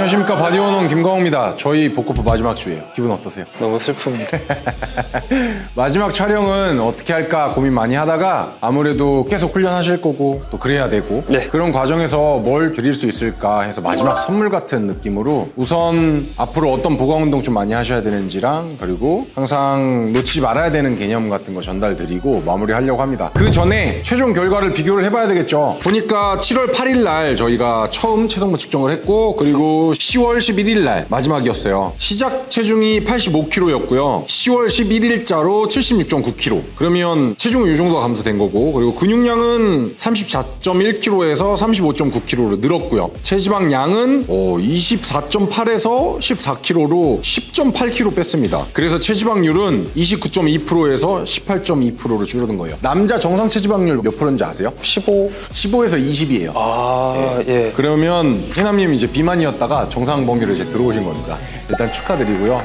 안녕하십니까, 바디원원 김광호입니다. 저희 복고프 마지막 주예요. 기분 어떠세요? 너무 슬픕니다. 마지막 촬영은 어떻게 할까 고민 많이 하다가 아무래도 계속 훈련하실 거고 또 그래야 되고 네. 그런 과정에서 뭘 드릴 수 있을까 해서 마지막 선물 같은 느낌으로 우선 앞으로 어떤 보강 운동 좀 많이 하셔야 되는지랑 그리고 항상 놓치지 말아야 되는 개념 같은 거 전달드리고 마무리하려고 합니다. 그 전에 최종 결과를 비교를 해봐야 되겠죠. 보니까 7월 8일 날 저희가 처음 체성분 측정을 했고 그리고 10월 11일 날 마지막이었어요. 시작 체중이 85kg였고요. 10월 11일자로 76.9kg. 그러면 체중은 이 정도가 감소된 거고 그리고 근육량은 34.1kg에서 35.9kg로 늘었고요. 체지방량은 24.8에서 14kg로 10.8kg 뺐습니다. 그래서 체지방률은 29.2%에서 18.2%로 줄어든 거예요. 남자 정상 체지방률 몇 프로인지 아세요? 15에서 20이에요. 예. 그러면 해남님 이제 비만이었다가 정상 범위로 이제 들어오신 겁니다. 일단 축하드리고요.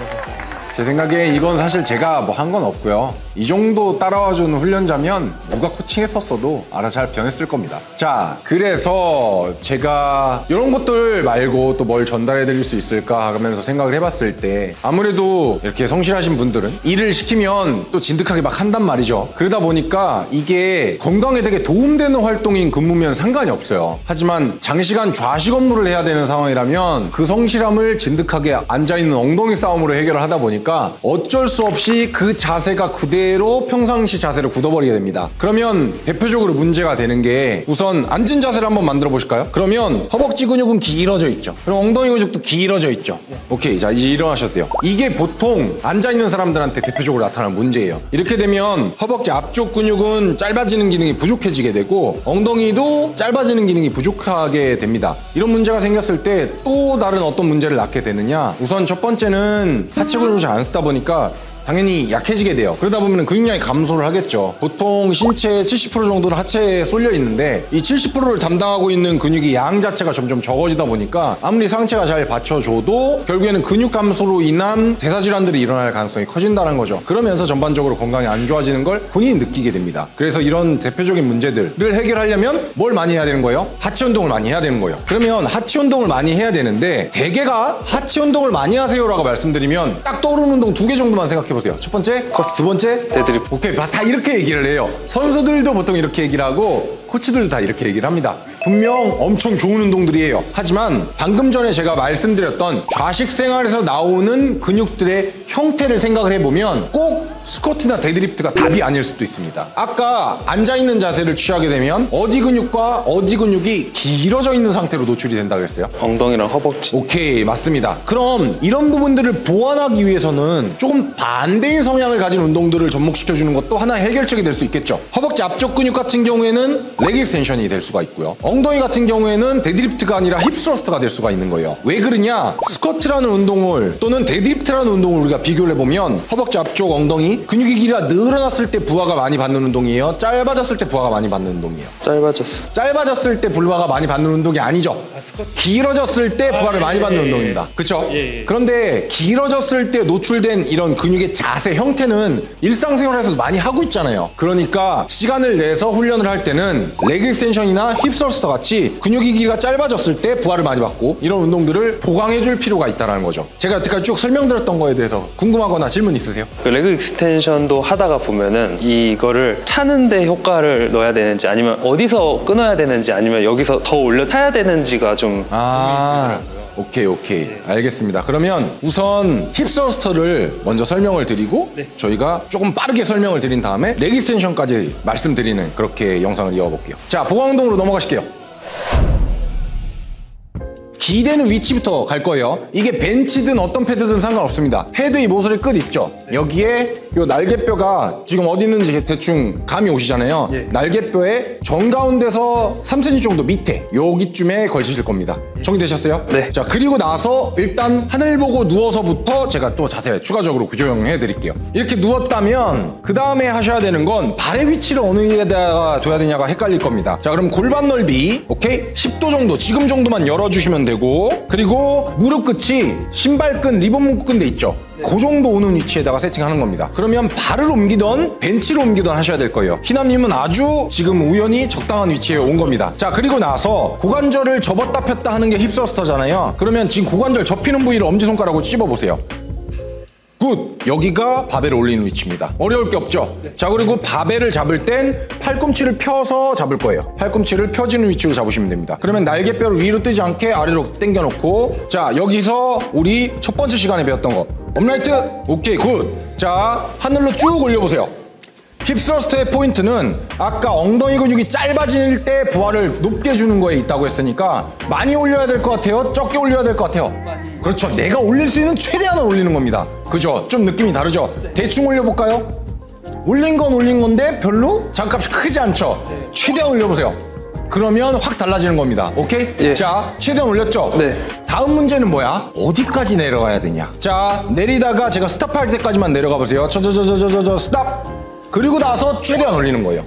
제 생각에 이건 사실 제가 뭐 한 건 없고요. 이 정도 따라와주는 훈련자면 누가 코칭했었어도 알아서 잘 변했을 겁니다. 자, 그래서 제가 이런 것들 말고 또 뭘 전달해 드릴 수 있을까 하면서 생각을 해봤을 때 아무래도 이렇게 성실하신 분들은 일을 시키면 또 진득하게 막 한단 말이죠. 그러다 보니까 이게 건강에 되게 도움되는 활동인 근무면 상관이 없어요. 하지만 장시간 좌식 업무를 해야 되는 상황이라면 그 성실함을 진득하게 앉아있는 엉덩이 싸움으로 해결을 하다 보니까 어쩔 수 없이 그 자세가 그대로 평상시 자세를 굳어버리게 됩니다. 그러면 대표적으로 문제가 되는 게 우선 앉은 자세를 한번 만들어 보실까요? 그러면 허벅지 근육은 길어져 있죠. 그럼 엉덩이 근육도 길어져 있죠. 오케이, 자 이제 일어나셔도 돼요. 이게 보통 앉아있는 사람들한테 대표적으로 나타나는 문제예요. 이렇게 되면 허벅지 앞쪽 근육은 짧아지는 기능이 부족해지게 되고 엉덩이도 짧아지는 기능이 부족하게 됩니다. 이런 문제가 생겼을 때 또 다른 어떤 문제를 낳게 되느냐, 우선 첫 번째는 하체 근육을 잘 안 쓰다 보니까 당연히 약해지게 돼요. 그러다 보면 근육량이 감소를 하겠죠. 보통 신체의 70% 정도는 하체에 쏠려 있는데 이 70%를 담당하고 있는 근육이 양 자체가 점점 적어지다 보니까 아무리 상체가 잘 받쳐줘도 결국에는 근육 감소로 인한 대사질환들이 일어날 가능성이 커진다는 거죠. 그러면서 전반적으로 건강이 안 좋아지는 걸 본인이 느끼게 됩니다. 그래서 이런 대표적인 문제들을 해결하려면 뭘 많이 해야 되는 거예요? 하체 운동을 많이 해야 되는 거예요. 그러면 하체 운동을 많이 해야 되는데 대개가 하체 운동을 많이 하세요라고 말씀드리면 딱 떠오르는 운동 2개 정도만 생각해 보세요. 첫 번째, 두 번째, 데드리프트. 오케이, 다 이렇게 얘기를 해요. 선수들도 보통 이렇게 얘기를 하고 코치들도 다 이렇게 얘기를 합니다. 분명 엄청 좋은 운동들이에요. 하지만 방금 전에 제가 말씀드렸던 좌식 생활에서 나오는 근육들의 형태를 생각을 해보면 꼭 스쿼트나 데드리프트가 답이 아닐 수도 있습니다. 아까 앉아있는 자세를 취하게 되면 어디 근육과 어디 근육이 길어져 있는 상태로 노출이 된다고 했어요? 엉덩이랑 허벅지. 오케이, 맞습니다. 그럼 이런 부분들을 보완하기 위해서는 조금 반대인 성향을 가진 운동들을 접목시켜주는 것도 하나의 해결책이 될 수 있겠죠. 허벅지 앞쪽 근육 같은 경우에는 레그 익스텐션이 될 수가 있고요. 엉덩이 같은 경우에는 데드리프트가 아니라 힙스러스트가 될 수가 있는 거예요. 왜 그러냐? 스쿼트라는 운동을 또는 데드리프트라는 운동을 우리가 비교를 해보면 허벅지 앞쪽 엉덩이 근육의 길이가 늘어났을 때 부하가 많이 받는 운동이에요? 짧아졌을 때 부하가 많이 받는 운동이에요? 짧아졌을 때 부하가 많이 받는 운동이 아니죠. 길어졌을 때 부하를 많이 받는 운동입니다. 그쵸? 그런데 길어졌을 때 노출된 이런 근육의 자세 형태는 일상생활에서도 많이 하고 있잖아요. 그러니까 시간을 내서 훈련을 할 때는 레그 익스텐션이나 힙스러스터 같이 근육의 길이가 짧아졌을 때 부하를 많이 받고 이런 운동들을 보강해줄 필요가 있다는 거죠. 제가 여태까지 쭉 설명드렸던 거에 대해서 궁금하거나 질문 있으세요? 그 레그 익스텐션도 하다가 보면은 이거를 차는데 효과를 넣어야 되는지 아니면 어디서 끊어야 되는지 아니면 여기서 더 올려 타야 되는지가 좀 오케이. 알겠습니다. 그러면 우선 힙스러스터를 먼저 설명을 드리고 저희가 조금 빠르게 설명을 드린 다음에 레그 익스텐션까지 말씀드리는 그렇게 영상을 이어볼게요. 자, 보강 운동으로 넘어가실게요. 기대는 위치부터 갈 거예요. 이게 벤치든 어떤 패드든 상관없습니다. 패드 이 모서리 끝 있죠? 여기에 요 날개뼈가 지금 어디 있는지 대충 감이 오시잖아요. 날개뼈의 정가운데서 3cm 정도 밑에 여기쯤에 걸치실 겁니다. 정리되셨어요? 네. 자, 그리고 나서 일단 하늘 보고 누워서부터 제가 또 자세히 추가적으로 교정해 드릴게요. 이렇게 누웠다면 그 다음에 하셔야 되는 건 발의 위치를 어느 위에다가 둬야 되냐가 헷갈릴 겁니다. 자, 그럼 골반 넓이 오케이? 10도 정도, 지금 정도만 열어주시면 되고 되고, 그리고 무릎 끝이 신발끈, 리본 묶은 데 있죠? 그 정도 오는 위치에다가 세팅하는 겁니다. 그러면 발을 옮기던 벤치를 옮기던 하셔야 될 거예요. 희남님은 아주 지금 우연히 적당한 위치에 온 겁니다. 자, 그리고 나서 고관절을 접었다 폈다 하는 게 힙스러스터잖아요. 그러면 지금 고관절 접히는 부위를 엄지손가락으로 찝어보세요. 굿! 여기가 바벨을 올리는 위치입니다. 어려울 게 없죠? 자, 그리고 바벨을 잡을 땐 팔꿈치를 펴서 잡을 거예요. 팔꿈치를 펴지는 위치로 잡으시면 됩니다. 그러면 날개뼈를 위로 뜨지 않게 아래로 당겨놓고, 자, 여기서 우리 첫 번째 시간에 배웠던 거 업라이트! 오케이, 굿! 자, 하늘로 쭉 올려보세요. 힙스러스트의 포인트는 아까 엉덩이 근육이 짧아질 때 부하를 높게 주는 거에 있다고 했으니까 많이 올려야 될 것 같아요? 적게 올려야 될 것 같아요? 많이. 그렇죠. 내가 올릴 수 있는 최대한을 올리는 겁니다. 그죠? 좀 느낌이 다르죠? 네. 대충 올려볼까요? 올린 건 올린 건데 별로 장값이 크지 않죠? 네. 최대한 올려보세요. 그러면 확 달라지는 겁니다. 오케이? 예. 자, 최대한 올렸죠? 네. 다음 문제는 뭐야? 어디까지 내려가야 되냐? 자, 내리다가 제가 스탑할 때까지만 내려가 보세요. 스탑! 그리고 나서 최대한 올리는 거예요.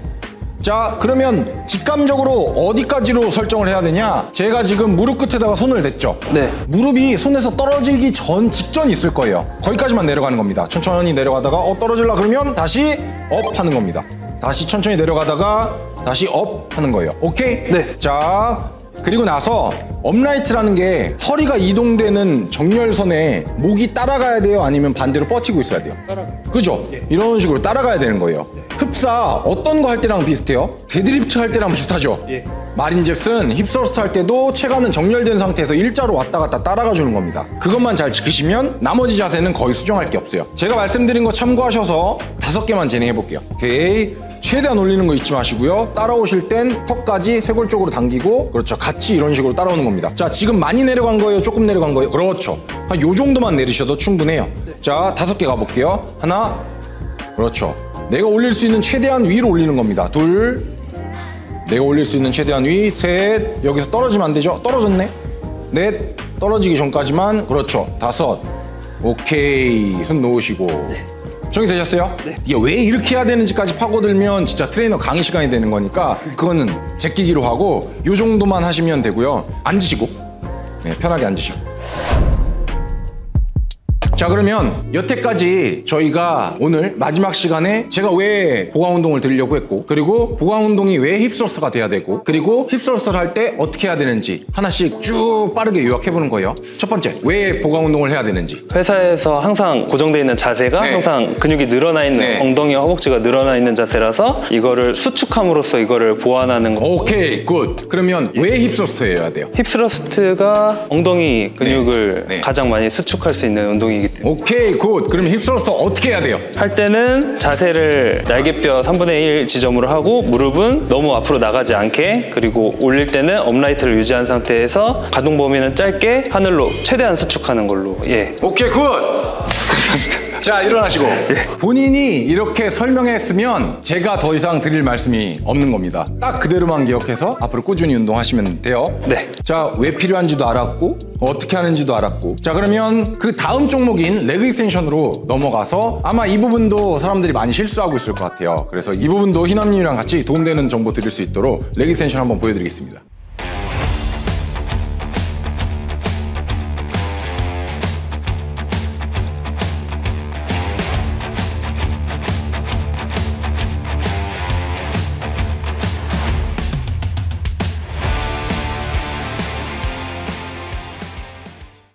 자, 그러면 직감적으로 어디까지로 설정을 해야 되냐? 제가 지금 무릎 끝에다가 손을 댔죠? 네. 무릎이 손에서 떨어지기 직전이 있을 거예요. 거기까지만 내려가는 겁니다. 천천히 내려가다가 떨어질라 그러면 다시 업 하는 겁니다. 다시 천천히 내려가다가 다시 업 하는 거예요. 오케이? 네. 자, 그리고 나서 업라이트라는 게 허리가 이동되는 정렬선에 목이 따라가야 돼요? 아니면 반대로 버티고 있어야 돼요? 그죠? 예. 이런 식으로 따라가야 되는 거예요. 예. 흡사 어떤 거 할 때랑 비슷해요? 데드리프트 할 때랑 비슷하죠? 예. 말인즉슨 힙스러스트 할 때도 체가는 정렬된 상태에서 일자로 왔다 갔다 따라가 주는 겁니다. 그것만 잘 지키시면 나머지 자세는 거의 수정할 게 없어요. 제가 말씀드린 거 참고하셔서 5개만 진행해 볼게요. 오케이. 최대한 올리는 거 잊지 마시고요. 따라오실 땐 턱까지 쇄골 쪽으로 당기고, 그렇죠. 같이 이런 식으로 따라오는 겁니다. 자, 지금 많이 내려간 거예요? 조금 내려간 거예요? 그렇죠. 한 요 정도만 내리셔도 충분해요. 자, 5개 가볼게요. 하나, 그렇죠. 내가 올릴 수 있는 최대한 위로 올리는 겁니다. 둘, 내가 올릴 수 있는 최대한 위, 셋, 여기서 떨어지면 안 되죠? 떨어졌네. 넷, 떨어지기 전까지만, 그렇죠. 5, 오케이. 손 놓으시고. 정리되셨어요? 네. 이게 왜 이렇게 해야 되는지까지 파고들면 진짜 트레이너 강의 시간이 되는 거니까 그거는 제끼기로 하고 요 정도만 하시면 되고요. 앉으시고, 네, 편하게 앉으시고. 자, 그러면 여태까지 저희가 오늘 마지막 시간에 제가 왜 보강 운동을 드리려고 했고, 그리고 보강 운동이 왜 힙스러스트가 돼야 되고, 그리고 힙스러스트를 할 때 어떻게 해야 되는지 하나씩 쭉 빠르게 요약해보는 거예요. 첫 번째, 왜 보강 운동을 해야 되는지. 회사에서 항상 고정되어 있는 자세가 네. 항상 근육이 늘어나 있는, 네. 엉덩이와 허벅지가 늘어나 있는 자세라서 이거를 수축함으로써 이거를 보완하는 거. 오케이, 굿. 그러면 왜 힙스러스트 해야 돼요? 힙스러스트가 엉덩이 근육을 네. 네. 가장 많이 수축할 수 있는 운동이기 때문에. 오케이, 굿. 그러면 힙스러스트 어떻게 해야 돼요? 할 때는 자세를 날개뼈 3분의 1 지점으로 하고, 무릎은 너무 앞으로 나가지 않게, 그리고 올릴 때는 업라이트를 유지한 상태에서 가동 범위는 짧게 하늘로 최대한 수축하는 걸로. 예. 오케이, 굿. 자, 일어나시고. 본인이 이렇게 설명했으면 제가 더 이상 드릴 말씀이 없는 겁니다. 딱 그대로만 기억해서 앞으로 꾸준히 운동하시면 돼요. 네. 자, 왜 필요한지도 알았고 어떻게 하는지도 알았고. 자, 그러면 그 다음 종목인 레그 익스텐션으로 넘어가서 아마 이 부분도 사람들이 많이 실수하고 있을 것 같아요. 그래서 이 부분도 희남님이랑 같이 도움되는 정보 드릴 수 있도록 레그 익스텐션 한번 보여드리겠습니다.